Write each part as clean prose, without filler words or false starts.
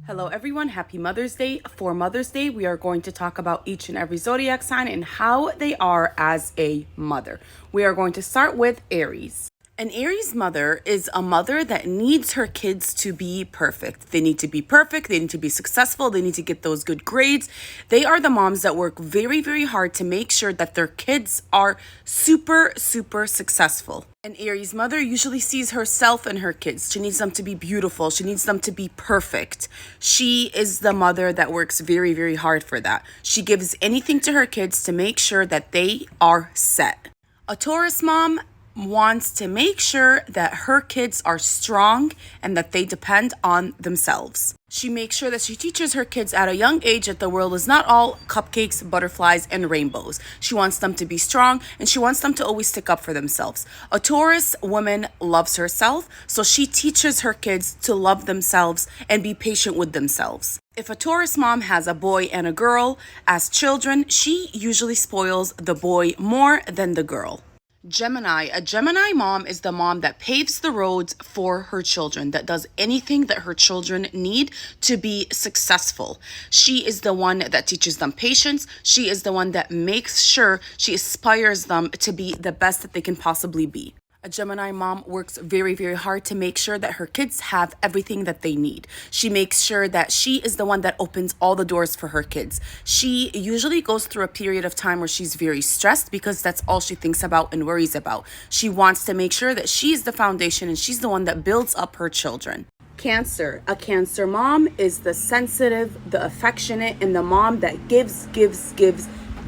Hello everyone, happy Mother's Day. For Mother's Day, we are going to talk about each and every zodiac sign and how they are as a mother. We are going to start with Aries. An Aries mother is a mother that needs her kids to be perfect. They need to be perfect. They need to be successful. They need to get those good grades. They are the moms that work very, very hard to make sure that their kids are super, super successful. An Aries mother usually sees herself and her kids. She needs them to be beautiful. She needs them to be perfect. She is the mother that works very, very hard for that. She gives anything to her kids to make sure that they are set. A Taurus mom wants to make sure that her kids are strong and that they depend on themselves. She makes sure that she teaches her kids at a young age that the world is not all cupcakes, butterflies, and rainbows. She wants them to be strong and she wants them to always stick up for themselves. A Taurus woman loves herself, so she teaches her kids to love themselves and be patient with themselves. If a Taurus mom has a boy and a girl as children, she usually spoils the boy more than the girl. Gemini. A Gemini mom is the mom that paves the roads for her children, that does anything that her children need to be successful. She is the one that teaches them patience. She is the one that makes sure she inspires them to be the best that they can possibly be. A Gemini mom works very, very hard to make sure that her kids have everything that they need. She makes sure that she is the one that opens all the doors for her kids. She usually goes through a period of time where she's very stressed because that's all she thinks about and worries about. She wants to make sure that she's the foundation and she's the one that builds up her children. Cancer. A Cancer mom is the sensitive, the affectionate, and the mom that gives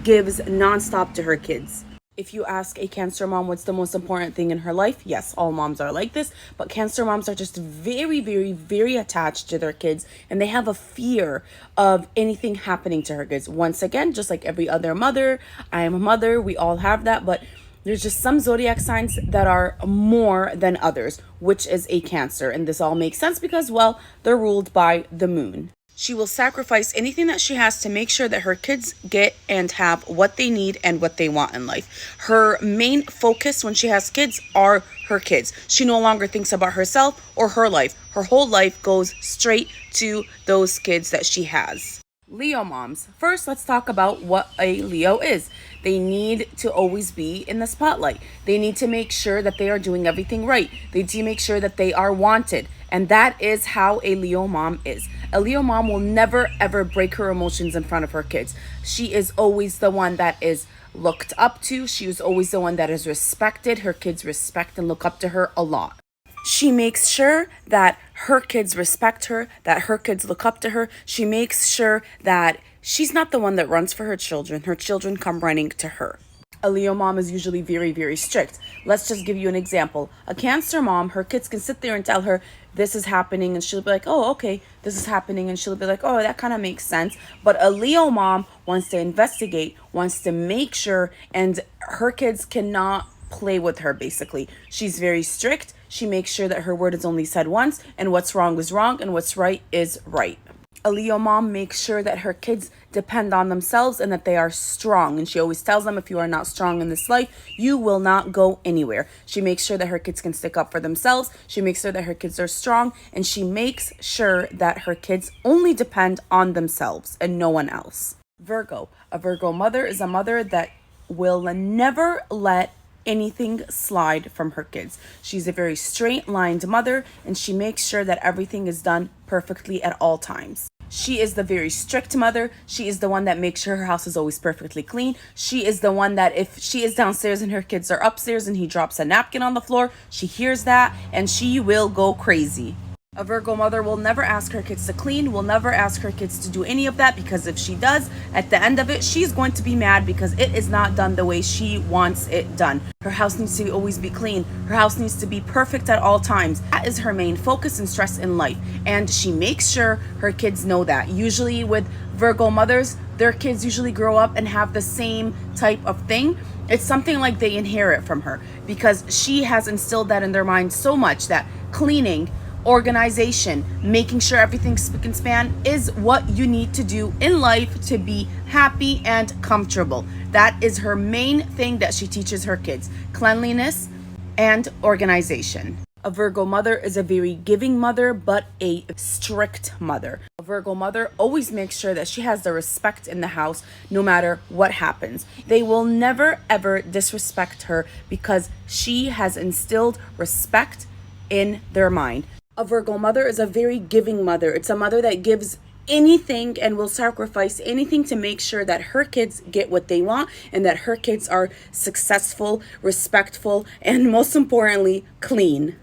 nonstop to her kids. If you ask a Cancer mom what's the most important thing in her life, yes, all moms are like this, but Cancer moms are just very, very, very attached to their kids, and they have a fear of anything happening to her kids. Once again, just like every other mother, I am a mother, we all have that, but there's just some zodiac signs that are more than others, which is a Cancer, and this all makes sense because, well, they're ruled by the moon. She will sacrifice anything that she has to make sure that her kids get and have what they need and what they want in life. Her main focus when she has kids are her kids. She no longer thinks about herself or her life. Her whole life goes straight to those kids that she has. Leo moms. First, let's talk about what a Leo is. They need to always be in the spotlight. They need to make sure that they are doing everything right. They need to make sure that they are wanted. And that is how a Leo mom is. A Leo mom will never, ever break her emotions in front of her kids. She is always the one that is looked up to. She is always the one that is respected. Her kids respect and look up to her a lot. She makes sure that her kids respect her, that her kids look up to her. She makes sure that she's not the one that runs for her children. Her children come running to her. A Leo mom is usually very, very strict. Let's just give you an example. A Cancer mom, her kids can sit there and tell her this is happening, and she'll be like, oh, okay, this is happening, and she'll be like, oh, that kind of makes sense. But a Leo mom wants to investigate, wants to make sure, and her kids cannot play with her, basically. She's very strict. She makes sure that her word is only said once, and what's wrong is wrong, and what's right is right. A Leo mom makes sure that her kids depend on themselves and that they are strong. And she always tells them, if you are not strong in this life, you will not go anywhere. She makes sure that her kids can stick up for themselves. She makes sure that her kids are strong. And she makes sure that her kids only depend on themselves and no one else. Virgo. A Virgo mother is a mother that will never let anything slide from her kids. She's a very straight-lined mother, and she makes sure that everything is done perfectly at all times. She is the very strict mother. She is the one that makes sure her house is always perfectly clean. She is the one that if she is downstairs and her kids are upstairs and he drops a napkin on the floor, she hears that and she will go crazy. A Virgo mother will never ask her kids to clean, will never ask her kids to do any of that, because if she does, at the end of it, she's going to be mad because it is not done the way she wants it done. Her house needs to always be clean. Her house needs to be perfect at all times. That is her main focus and stress in life. And she makes sure her kids know that. Usually with Virgo mothers, their kids usually grow up and have the same type of thing. It's something like they inherit from her because she has instilled that in their mind so much that cleaning, organization, making sure everything's spick and span is what you need to do in life to be happy and comfortable. That is her main thing that she teaches her kids: cleanliness and organization. A Virgo mother is a very giving mother, but a strict mother. A Virgo mother always makes sure that she has the respect in the house no matter what happens. They will never ever disrespect her because she has instilled respect in their mind. A Virgo mother is a very giving mother. It's a mother that gives anything and will sacrifice anything to make sure that her kids get what they want and that her kids are successful, respectful, and most importantly, clean.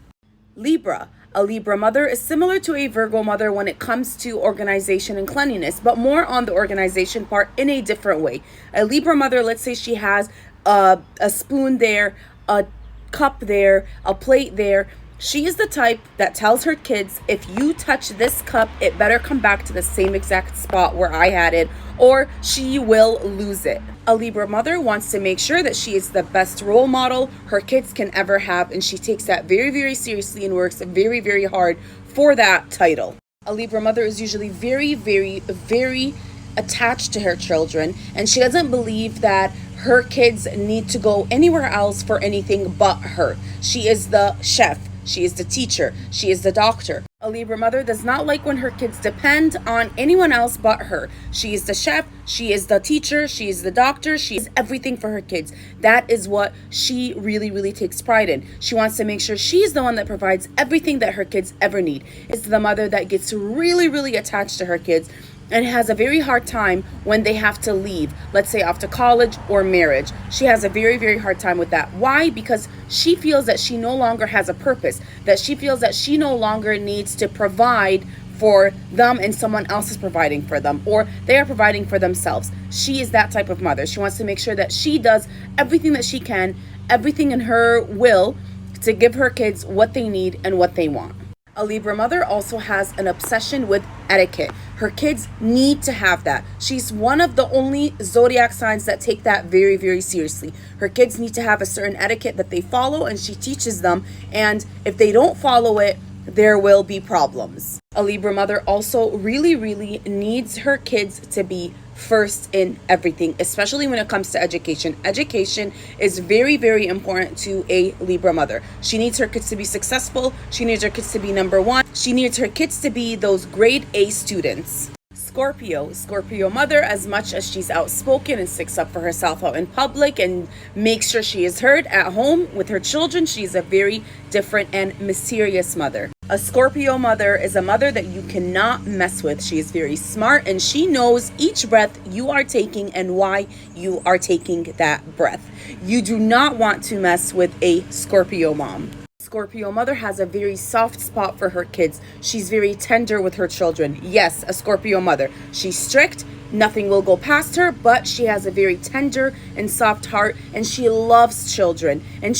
Libra. A Libra mother is similar to a Virgo mother when it comes to organization and cleanliness, but more on the organization part in a different way. A Libra mother, let's say she has a spoon there, a cup there, a plate there. She is the type that tells her kids, if you touch this cup, it better come back to the same exact spot where I had it, or she will lose it. A Libra mother wants to make sure that she is the best role model her kids can ever have, and she takes that very, very seriously and works very, very hard for that title. A Libra mother is usually very, very, very attached to her children, and she doesn't believe that her kids need to go anywhere else for anything but her. She is the chef. She is the teacher. She is the doctor. A Libra mother does not like when her kids depend on anyone else but her. She is the chef. She is the teacher. She is the doctor. She is everything for her kids. That is what she really, really takes pride in. She wants to make sure she's the one that provides everything that her kids ever need. It's the mother that gets really, really attached to her kids and has a very hard time when they have to leave, let's say off to college or marriage. She has a very, very hard time with that. Why? Because she feels that she no longer has a purpose, that she feels that she no longer needs to provide for them and someone else is providing for them, or they are providing for themselves. She is that type of mother. She wants to make sure that she does everything that she can, everything in her will to give her kids what they need and what they want. A Libra mother also has an obsession with etiquette. Her kids need to have that. She's one of the only zodiac signs that take that very, very seriously. Her kids need to have a certain etiquette that they follow, and she teaches them. And if they don't follow it, there will be problems. A Libra mother also really, really needs her kids to be first in everything, especially when it comes to education. Education is very, very important to a Libra mother. She needs her kids to be successful. She needs her kids to be number one. She needs her kids to be those grade A students. Scorpio mother, as much as she's outspoken and sticks up for herself out in public and makes sure she is heard at home with her children, she's a very different and mysterious mother. A Scorpio mother is a mother that you cannot mess with. She is very smart and she knows each breath you are taking and why you are taking that breath. You do not want to mess with a Scorpio mom. Scorpio mother has a very soft spot for her kids. She's very tender with her children. Yes, a Scorpio mother. She's strict. Nothing will go past her, but she has a very tender and soft heart, and she loves children. And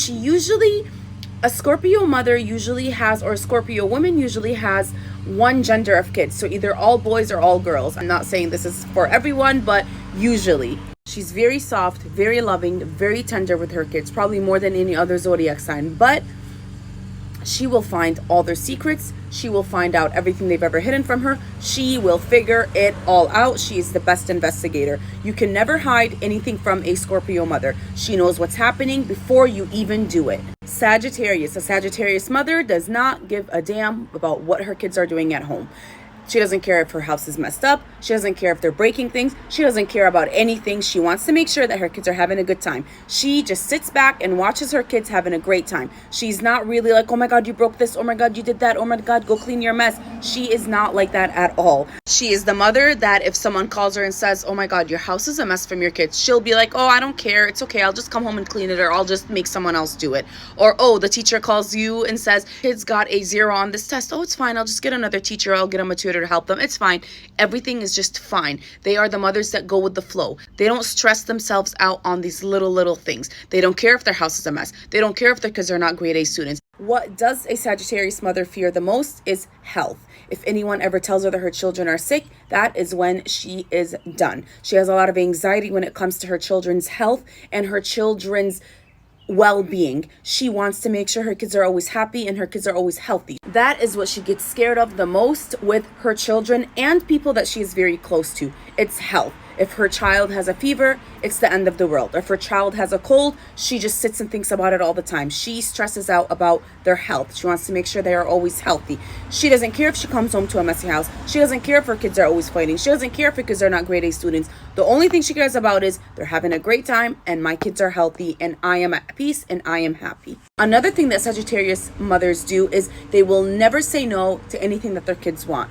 a Scorpio mother usually has, or a Scorpio woman usually has one gender of kids. So either all boys or all girls. I'm not saying this is for everyone, but usually. She's very soft, very loving, very tender with her kids, probably more than any other zodiac sign. But she will find all their secrets. She will find out everything they've ever hidden from her. She will figure it all out. She is the best investigator. You can never hide anything from a Scorpio mother. She knows what's happening before you even do it. Sagittarius. A Sagittarius mother does not give a damn about what her kids are doing at home. She doesn't care if her house is messed up. She doesn't care if they're breaking things. She doesn't care about anything. She wants to make sure that her kids are having a good time. She just sits back and watches her kids having a great time. She's not really like, oh my God, you broke this. Oh my God, you did that. Oh my God, go clean your mess. She is not like that at all. She is the mother that if someone calls her and says, oh my God, your house is a mess from your kids, she'll be like, oh, I don't care. It's okay. I'll just come home and clean it, or I'll just make someone else do it. Or, oh, the teacher calls you and says, kids got a 0 on this test. Oh, it's fine. I'll just get another teacher. I'll get them a tutor to help them. It's fine. Everything is just fine. They are the mothers that go with the flow. They don't stress themselves out on these little things. They don't care if their house is a mess. They don't care if their kids are not grade A students. What does a Sagittarius mother fear the most is health. If anyone ever tells her that her children are sick, that is when she is done. She has a lot of anxiety when it comes to her children's health and her children's well-being. She wants to make sure her kids are always happy and her kids are always healthy. That is what she gets scared of the most with her children and people that she is very close to. It's health. If her child has a fever, it's the end of the world. If her child has a cold, she just sits and thinks about it all the time. She stresses out about their health. She wants to make sure they are always healthy. She doesn't care if she comes home to a messy house. She doesn't care if her kids are always fighting. She doesn't care if her kids are not grade A students. The only thing she cares about is they're having a great time and my kids are healthy and I am at peace and I am happy. Another thing that Sagittarius mothers do is they will never say no to anything that their kids want.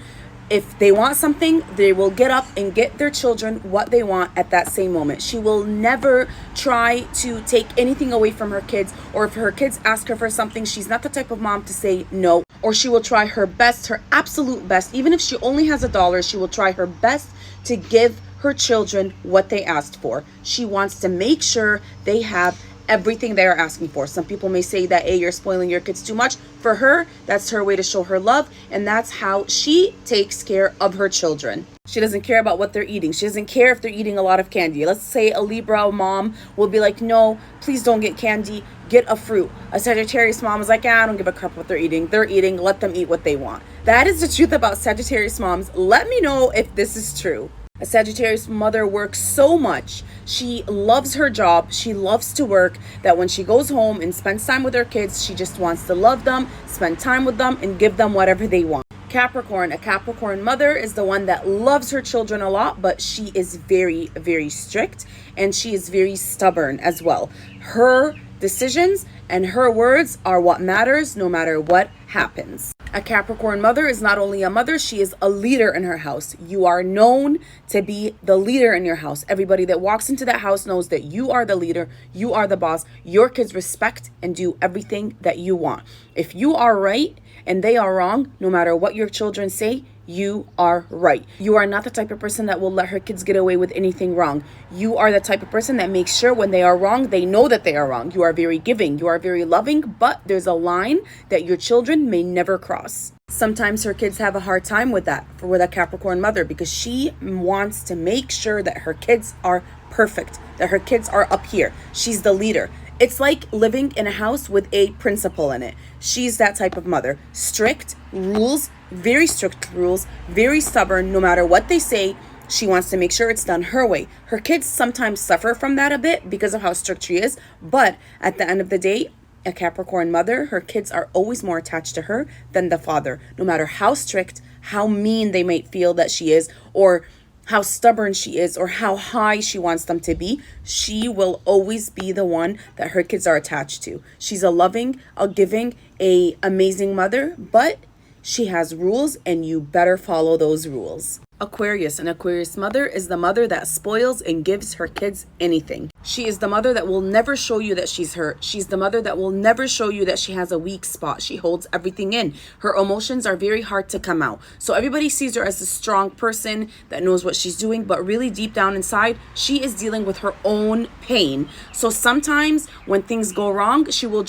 If they want something, they will get up and get their children what they want at that same moment. She will never try to take anything away from her kids, or if her kids ask her for something, she's not the type of mom to say no, or she will try her best, her absolute best. Even if she only has $1, she will try her best to give her children what they asked for. She wants to make sure they have everything they are asking for. Some people may say that, hey, you're spoiling your kids too much. For her, that's her way to show her love, and that's how she takes care of her children. She doesn't care about what they're eating. She doesn't care if they're eating a lot of candy. Let's say a Libra mom will be like, no, please don't get candy, get a fruit. A Sagittarius mom is like, I don't give a crap what they're eating. They're eating, let them eat what they want. That is the truth about Sagittarius moms. Let me know if this is true. A Sagittarius mother works so much. She loves her job. She loves to work, that when she goes home and spends time with her kids, she just wants to love them, spend time with them, and give them whatever they want. Capricorn. A Capricorn mother is the one that loves her children a lot, but she is very, very strict, and she is very stubborn as well. Her decisions and her words are what matters no matter what happens. A Capricorn mother is not only a mother, she is a leader in her house. You are known to be the leader in your house. Everybody that walks into that house knows that you are the leader, you are the boss. Your kids respect and do everything that you want. If you are right and they are wrong, no matter what your children say, you are right. You are not the type of person that will let her kids get away with anything wrong. You are the type of person that makes sure when they are wrong, they know that they are wrong. You are very giving, you are very loving, but there's a line that your children may never cross. Sometimes her kids have a hard time with that, with a Capricorn mother, because she wants to make sure that her kids are perfect, that her kids are up here. She's the leader. It's like living in a house with a principal in it. She's that type of mother. Strict rules, very strict rules, very stubborn. No matter what they say, she wants to make sure it's done her way. Her kids sometimes suffer from that a bit because of how strict she is. But at the end of the day, a Capricorn mother, her kids are always more attached to her than the father. No matter how strict, how mean they might feel that she is, or how stubborn she is, or how high she wants them to be, she will always be the one that her kids are attached to. She's a loving, a giving, a amazing mother, but she has rules and you better follow those rules. Aquarius. An Aquarius mother is the mother that spoils and gives her kids anything. She is the mother that will never show you that she's hurt. She's the mother that will never show you that she has a weak spot. She holds everything in. Her emotions are very hard to come out. So everybody sees her as a strong person that knows what she's doing, but really deep down inside, she is dealing with her own pain. So sometimes when things go wrong, she will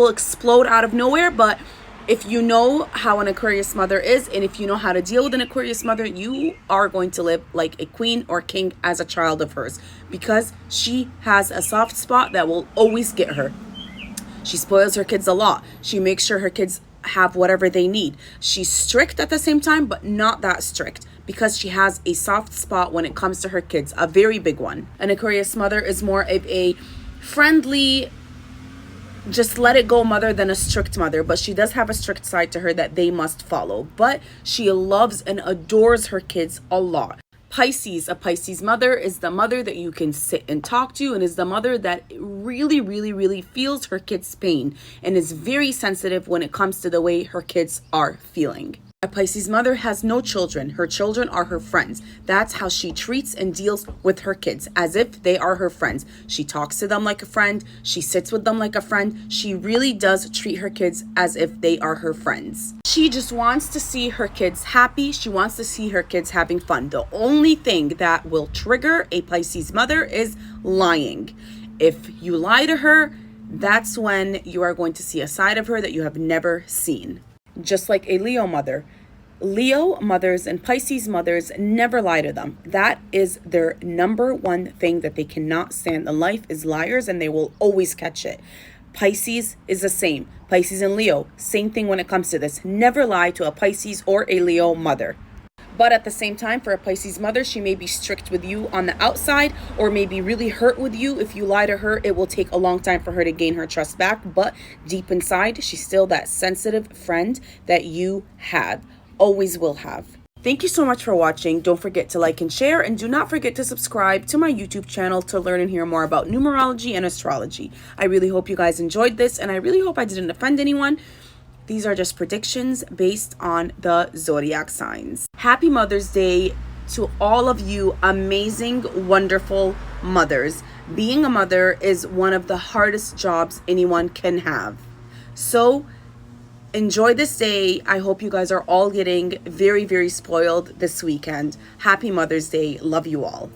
explode out of nowhere, but if you know how an Aquarius mother is, and if you know how to deal with an Aquarius mother, you are going to live like a queen or king as a child of hers, because she has a soft spot that will always get her. She spoils her kids a lot. She makes sure her kids have whatever they need. She's strict at the same time, but not that strict, because she has a soft spot when it comes to her kids, a very big one. An Aquarius mother is more of a friendly, just let it go mother than a strict mother, but she does have a strict side to her that they must follow. But she loves and adores her kids a lot. Pisces. A Pisces mother is the mother that you can sit and talk to, and is the mother that really, really, really feels her kids' pain and is very sensitive when it comes to the way her kids are feeling. A Pisces mother has no children. Her children are her friends. That's how she treats and deals with her kids, as if they are her friends. She talks to them like a friend. She sits with them like a friend. She really does treat her kids as if they are her friends. She just wants to see her kids happy. She wants to see her kids having fun. The only thing that will trigger a Pisces mother is lying. If you lie to her, that's when you are going to see a side of her that you have never seen. Just like a Leo mother. Leo mothers and Pisces mothers never lie to them. That is their number one thing that they cannot stand in life, is liars, and they will always catch it. Pisces is the same. Pisces and Leo, same thing when it comes to this. Never lie to a Pisces or a Leo mother. But at the same time, for a Pisces mother, she may be strict with you on the outside, or may be really hurt with you. If you lie to her, it will take a long time for her to gain her trust back. But deep inside, she's still that sensitive friend that you had, always will have. Thank you so much for watching. Don't forget to like and share, and do not forget to subscribe to my YouTube channel to learn and hear more about numerology and astrology. I really hope you guys enjoyed this, and I really hope I didn't offend anyone. These are just predictions based on the zodiac signs. Happy Mother's Day to all of you amazing, wonderful mothers. Being a mother is one of the hardest jobs anyone can have. So enjoy this day. I hope you guys are all getting very, very spoiled this weekend. Happy Mother's Day. Love you all.